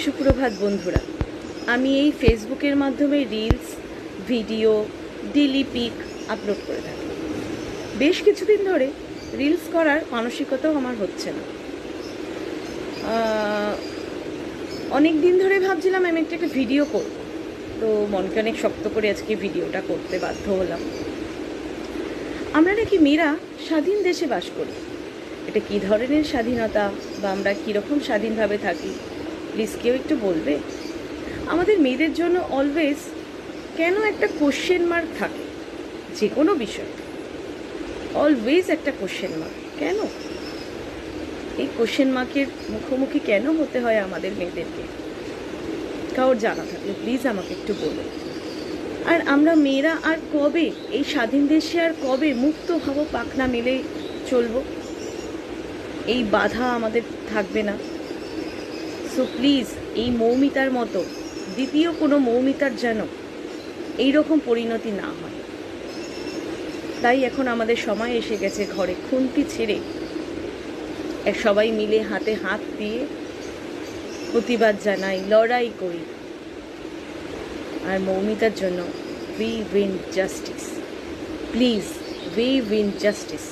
সুপ্রভাত বন্ধুরা। আমি এই ফেসবুকের মাধ্যমে reels, video, daily pick upload করে থাকি। বেশ কিছুদিন ধরে রিলস করার মানসিকতাও আমার হচ্ছে না। অনেক দিন ধরে ভাবছিলাম আমি একটা ভিডিও করব, তো মনকে অনেক শক্ত করে আজকে ভিডিওটা করতে বাধ্য হলাম। আমরা নাকি মেয়েরা স্বাধীন দেশে বাস করি। এটা কী ধরনের স্বাধীনতা বা আমরা কীরকম স্বাধীনভাবে থাকি, প্লিজ কেউ একটু বলবে? আমাদের মেয়েদের জন্য অলওয়েজ কেন একটা কোশ্চেন মার্ক থাকে? যে কোনো বিষয় অলওয়েজ একটা কোশ্চেন মার্ক কেন? এই কোশ্চেন মার্কের মুখোমুখি কেন হতে হয় আমাদের মেয়েদেরকে? কারোর জানা থাকলে প্লিজ আমাকে একটু বলো। আর আমরা মেয়েরা আর কবে এই স্বাধীন দেশে আর কবে মুক্ত হব, পাখনা মেলে চলবো? এই বাধা আমাদের থাকবে না। সো প্লিজ এই মৌমিতার মতো দ্বিতীয় কোনো মৌমিতার যেন এইরকম পরিণতি না হয়। তাই এখন আমাদের সময় এসে গেছে ঘরে খুন্তি ছেড়ে সবাই মিলে হাতে হাত দিয়ে প্রতিবাদ জানাই, লড়াই করি। আর মৌমিতার জন্য we win justice. Please we win justice.